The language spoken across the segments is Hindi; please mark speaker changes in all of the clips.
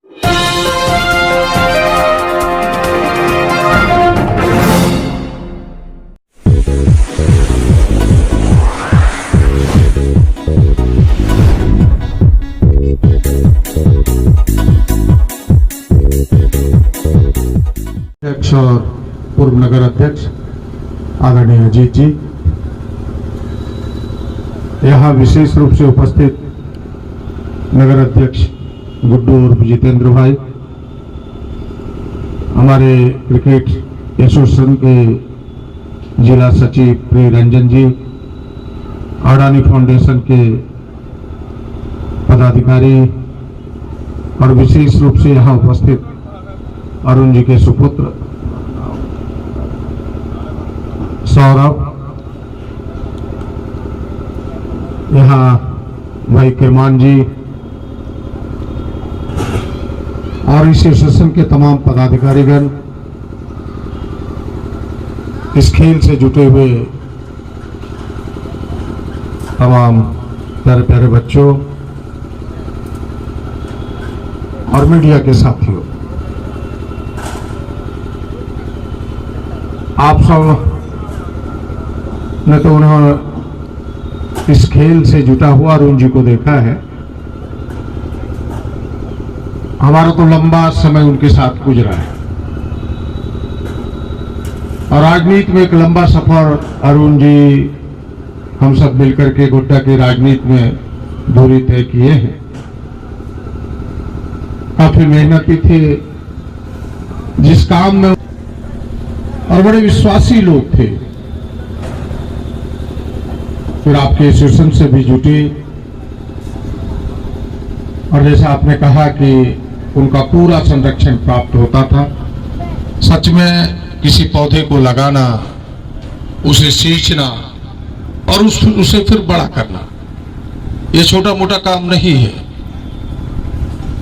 Speaker 1: अध्यक्ष और पूर्व नगर अध्यक्ष आदरणीय अजीत जी, यहाँ विशेष रूप से उपस्थित नगर अध्यक्ष गुड्डू और जितेंद्र भाई, हमारे क्रिकेट एसोसिएशन के जिला सचिव प्रिय रंजन जी, अडानी फाउंडेशन के पदाधिकारी और विशेष रूप से यहाँ उपस्थित अरुण जी के सुपुत्र सौरभ, यहाँ भाई किरमान जी और इस एसोसिएशन के तमाम पदाधिकारीगण, इस खेल से जुटे हुए तमाम प्यारे प्यारे बच्चों और मीडिया के साथियों, आप सब ने तो उन्होंने इस खेल से जुटा हुआ अरुण जी को देखा है। हमारा तो लंबा समय उनके साथ गुजरा है और राजनीति में एक लंबा सफर अरुण जी हम सब मिलकर के गोड्डा की राजनीति में दूरी तय किए हैं। काफी मेहनती थे जिस काम में और बड़े विश्वासी लोग थे। फिर आपके एसोसिएशन से भी जुटे और जैसा आपने कहा कि उनका पूरा संरक्षण प्राप्त होता था। सच में किसी पौधे को लगाना, उसे सींचना और उसे फिर बड़ा करना, ये छोटा मोटा काम नहीं है।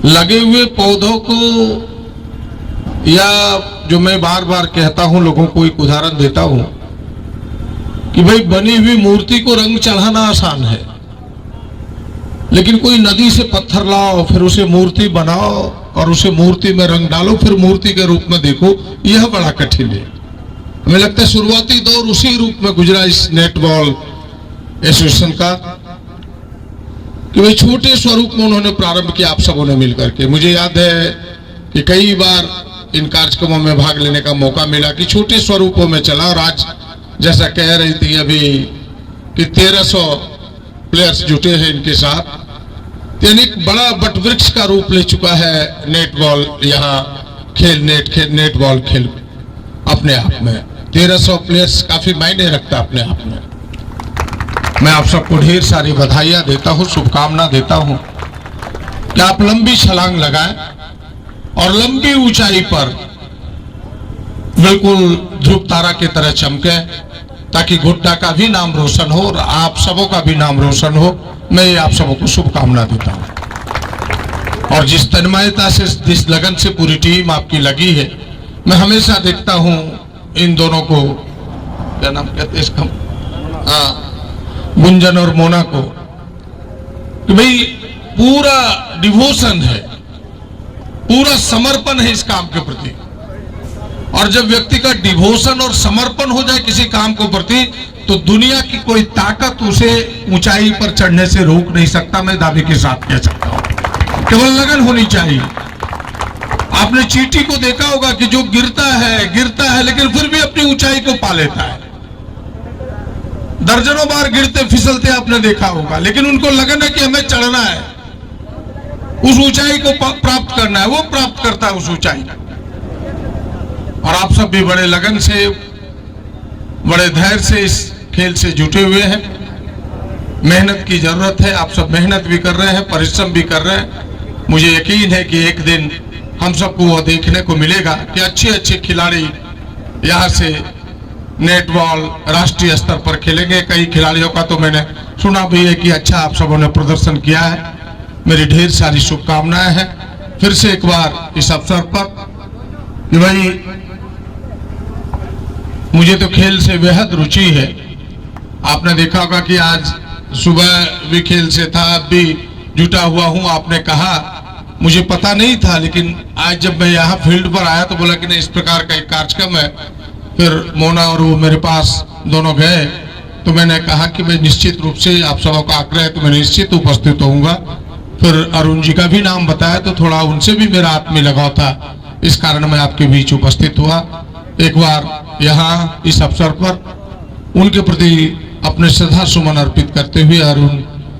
Speaker 1: लगे हुए पौधों को, या जो मैं बार बार कहता हूं, लोगों को एक उदाहरण देता हूं कि भाई बनी हुई मूर्ति को रंग चढ़ाना आसान है, लेकिन कोई नदी से पत्थर लाओ, फिर उसे मूर्ति बनाओ और उसे मूर्ति में रंग डालो, फिर मूर्ति के रूप में देखो, यह बड़ा कठिन है। हमें लगता है शुरुआती दौर उसी रूप में गुजरा इस नेटबॉल एसोसिएशन का कि भाई छोटे स्वरूप में उन्होंने प्रारंभ किया, आप सबों ने मिलकर के। मुझे याद है कि कई बार इन कार्यक्रमों में भाग लेने का मौका मिला कि छोटे स्वरूपों में चला, और आज जैसा कह रही थी अभी कि 1300 प्लेयर्स जुटे हैं इनके साथ, यानी एक बड़ा बटवृक्ष का रूप ले चुका है नेटबॉल। यहाँ नेटबॉल खेल अपने आप में 1300 प्लेयर्स काफी मायने रखता अपने आप में। मैं आप सबको ढेर सारी बधाइयां देता हूं, शुभकामना देता हूं कि आप लंबी छलांग लगाएं और लंबी ऊंचाई पर बिल्कुल ध्रुव तारा की तरह चमके, ताकि गोड्डा का भी नाम रोशन हो और आप सबों का भी नाम रोशन हो। मैं आप सबों को शुभकामना देता हूं। और जिस तन्मयता से, जिस लगन से पूरी टीम आपकी लगी है, मैं हमेशा देखता हूं इन दोनों को, क्या नाम कहते हैं इसका, गुंजन और मोना को, कि भाई पूरा डिवोशन है, पूरा समर्पण है इस काम के प्रति। और जब व्यक्ति का डिवोशन और समर्पण हो जाए किसी काम को प्रति, तो दुनिया की कोई ताकत उसे ऊंचाई पर चढ़ने से रोक नहीं सकता। मैं दावे के साथ कह सकता हूं, केवल लगन होनी चाहिए। आपने चींटी को देखा होगा कि जो गिरता है लेकिन फिर भी अपनी ऊंचाई को पा लेता है। दर्जनों बार गिरते फिसलते आपने देखा होगा, लेकिन उनको लगन है कि हमें चढ़ना है, उस ऊंचाई को प्राप्त करना है, वो प्राप्त करता है उस ऊंचाई। और आप सब भी बड़े लगन से, बड़े धैर्य से इस खेल से जुटे हुए हैं। मेहनत की जरूरत है, आप सब मेहनत भी कर रहे हैं, परिश्रम भी कर रहे हैं। मुझे यकीन है कि एक दिन हम सबको वो देखने को मिलेगा कि अच्छे अच्छे खिलाड़ी यहाँ से नेटबॉल राष्ट्रीय स्तर पर खेलेंगे। कई खिलाड़ियों का तो मैंने सुना भी है कि अच्छा आप सबों ने प्रदर्शन किया है। मेरी ढेर सारी शुभकामनाएं हैं फिर से एक बार इस अवसर पर कि भाई मुझे तो खेल से बेहद रुचि है। आपने देखा होगा कि आज सुबह भी खेल से था, अब भी जुटा हुआ हूं। आपने कहा मुझे पता नहीं था, लेकिन आज जब मैं यहाँ फील्ड पर आया तो बोला कि नहीं, इस प्रकार का एक कार्यक्रम है। फिर मोना और वो मेरे पास दोनों गए, तो मैंने कहा कि मैं निश्चित रूप से, आप सबों का आग्रह है तो मैं निश्चित उपस्थित होऊंगा। फिर अरुण जी का भी नाम बताया तो थोड़ा उनसे भी मेरा आत्मीय लगाव था, इस कारण मैं आपके बीच उपस्थित हुआ। एक बार यहाँ इस अवसर पर उनके प्रति अपने श्रद्धा सुमन अर्पित करते हुए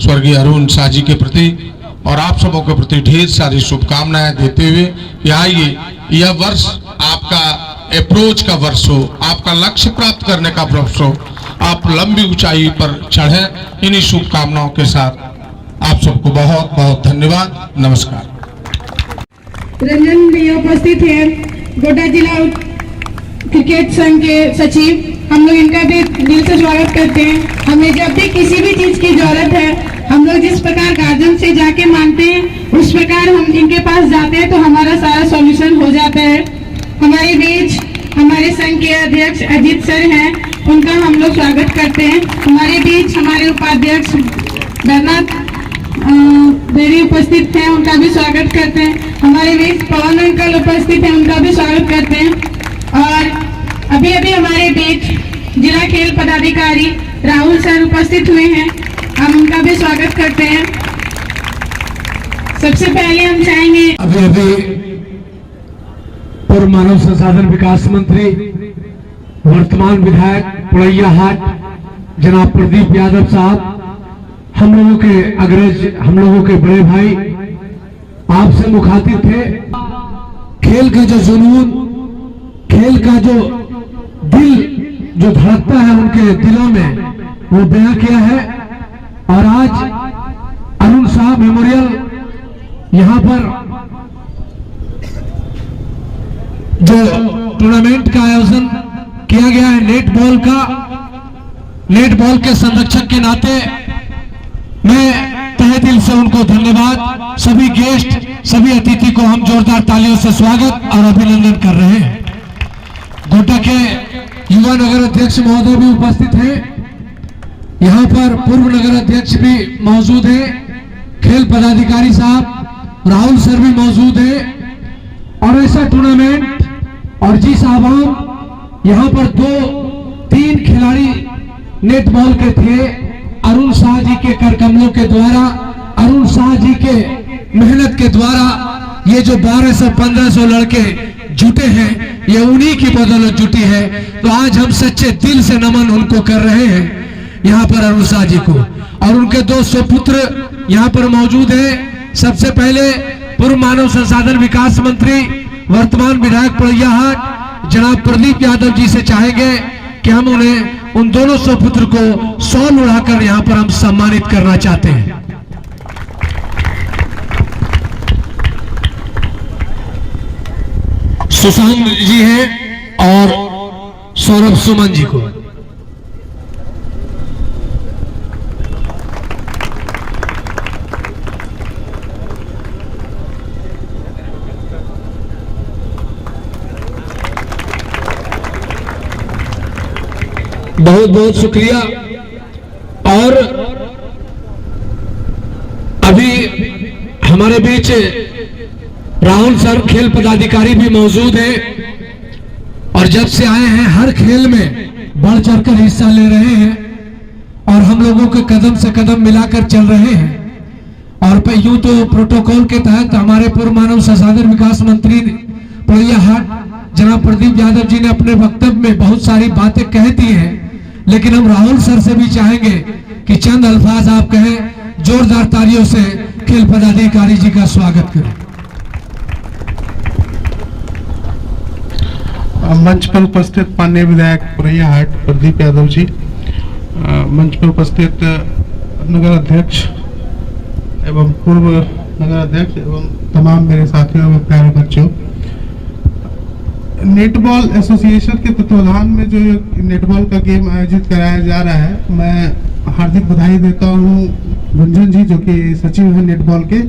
Speaker 1: स्वर्गीय अरुण शाह जी के प्रति और आप सबों के प्रति ढेर सारी शुभकामनाएं देते हुए कि आइए, यह वर्ष आपका अप्रोच का वर्ष हो, आपका लक्ष्य प्राप्त करने का वर्ष हो, आप लंबी ऊंचाई पर चढ़े। इन्हीं शुभकामनाओं के साथ आप सबको बहुत बहुत धन्यवाद, नमस्कार।
Speaker 2: रंजन भैया उपस्थित है, गोड्डा जिला क्रिकेट संघ के सचिव, हम लोग इनका भी दिल से स्वागत करते हैं। हमें जब भी किसी भी चीज की जरूरत है, हम लोग जिस प्रकार गार्जियन से जाके मांगते हैं, उस प्रकार हम इनके पास जाते हैं तो हमारा सारा सॉल्यूशन हो जाता है। हमारे बीच हमारे संघ के अध्यक्ष अजीत सर हैं, उनका हम लोग स्वागत करते हैं। हमारे बीच हमारे उपाध्यक्ष बैनाथ देवी उपस्थित हैं, उनका भी स्वागत करते हैं। हमारे बीच पवन अंकल उपस्थित हैं, उनका भी स्वागत करते हैं। और अभी अभी हमारे बीच जिला खेल पदाधिकारी राहुल सर उपस्थित हुए हैं, हम उनका भी स्वागत करते हैं। सबसे पहले हम चाहेंगे
Speaker 3: अभी अभी पूर्व मानव संसाधन विकास मंत्री, वर्तमान विधायक पुड़ैया हाट जनाब प्रदीप यादव साहब, हम लोगों के अग्रज, हम लोगों के बड़े भाई आपसे मुखातिब थे। खेल का जो जुनून, खेल का जो दिल जो धड़कता है उनके दिलों में, वो बयां किया है। और आज अरुण शाह मेमोरियल यहाँ पर जो टूर्नामेंट का आयोजन किया गया है नेट बॉल के संरक्षक के नाते मैं तहे दिल से उनको धन्यवाद, सभी गेस्ट, सभी अतिथि को हम जोरदार तालियों से स्वागत और अभिनंदन कर रहे हैं। गोड्डा के युवा नगर अध्यक्ष महोदय भी उपस्थित हैं, यहाँ पर पूर्व नगर अध्यक्ष भी मौजूद हैं, खेल पदाधिकारी साहब राहुल सर भी मौजूद हैं। और ऐसा टूर्नामेंट और जी साहब यहाँ पर 2-3 खिलाड़ी नेट बॉल के थे, अरुण शाह जी के करकमलों के द्वारा, अरुण शाह जी के मेहनत के द्वारा ये जो 1200-1500 लड़के जुटे हैं, ये उन्हीं की बदौलत जुटी है। तो आज हम सच्चे दिल से नमन उनको कर रहे हैं यहाँ पर अरुण शाह जी को। और उनके 2 सुपुत्र यहाँ पर मौजूद हैं। सबसे पहले पूर्व मानव संसाधन विकास मंत्री, वर्तमान विधायक पुड़ैया हाट जनाब प्रदीप यादव जी से चाहेंगे कि हम उन्हें, उन दोनों सुपुत्र को शॉल उड़ाकर यहाँ पर हम सम्मानित करना चाहते हैं। सुशांत जी हैं और सौरभ सुमन जी को। बहुत बहुत शुक्रिया। और अभी हमारे बीच राहुल सर खेल पदाधिकारी भी मौजूद हैं और जब से आए हैं हर खेल में बढ़ चढ़कर हिस्सा ले रहे हैं और हम लोगों के कदम से कदम मिलाकर चल रहे हैं। और यूं तो प्रोटोकॉल के तहत हमारे पूर्व मानव संसाधन विकास मंत्री पुड़ैया हाट जनाब प्रदीप यादव जी ने अपने वक्तव्य में बहुत सारी बातें कह दी हैं, लेकिन हम राहुल सर से भी चाहेंगे कि चंद अल्फाज आप कहें। जोरदार तालियों से खेल पदाधिकारी जी का स्वागत करें।
Speaker 4: मंच पर उपस्थित माननीय विधायक पुड़ैया हाट प्रदीप यादव जी, मंच पर उपस्थित नगर अध्यक्ष एवं पूर्व नगर अध्यक्ष एवं तमाम मेरे साथियों एवं प्यारे बच्चों, नेटबॉल एसोसिएशन के तत्वाधान में जो नेटबॉल का गेम आयोजित कराया जा रहा है, मैं हार्दिक बधाई देता हूँ रंजन जी जो कि सचिव हैं नेटबॉल के।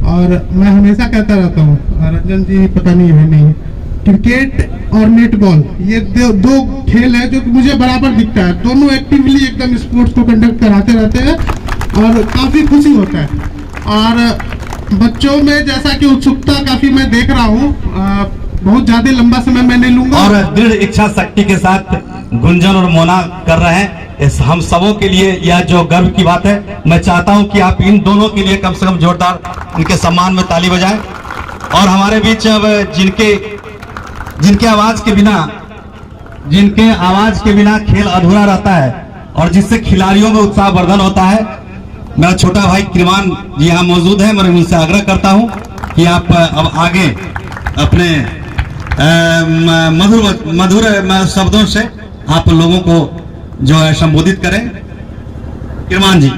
Speaker 4: और मैं हमेशा कहता रहता हूँ, रंजन जी पता नहीं है नहीं, क्रिकेट और नेटबॉल ये दो खेल है जो कि मुझे बराबर दिखता है। दोनों एक्टिवली एकदम स्पोर्ट्स को कंडक्ट कराते रहते हैं और काफी खुशी होता है। और बच्चों में जैसा कि उत्सुकता काफी मैं देख रहा हूँ, बहुत ज्यादा लंबा समय मैं नहीं लूंगा
Speaker 5: और दृढ़ इच्छा शक्ति के साथ गुंजन और मोना कर रहे हैं। इस हम सबों के लिए यह जो गर्व की बात है। मैं चाहता हूं कि आप इन दोनों के लिए कम से कम जोरदार उनके सम्मान में ताली बजाएं। और हमारे बीच अब जिनके आवाज के बिना खेल अधूरा रहता है और जिससे खिलाड़ियों में उत्साह वर्धन होता है, मेरा छोटा भाई किरमान जी यहाँ मौजूद है। मैं उनसे आग्रह करता हूं कि आप अब आगे अपने मधुर शब्दों से आप लोगों को जो है संबोधित करें। किरमान जी।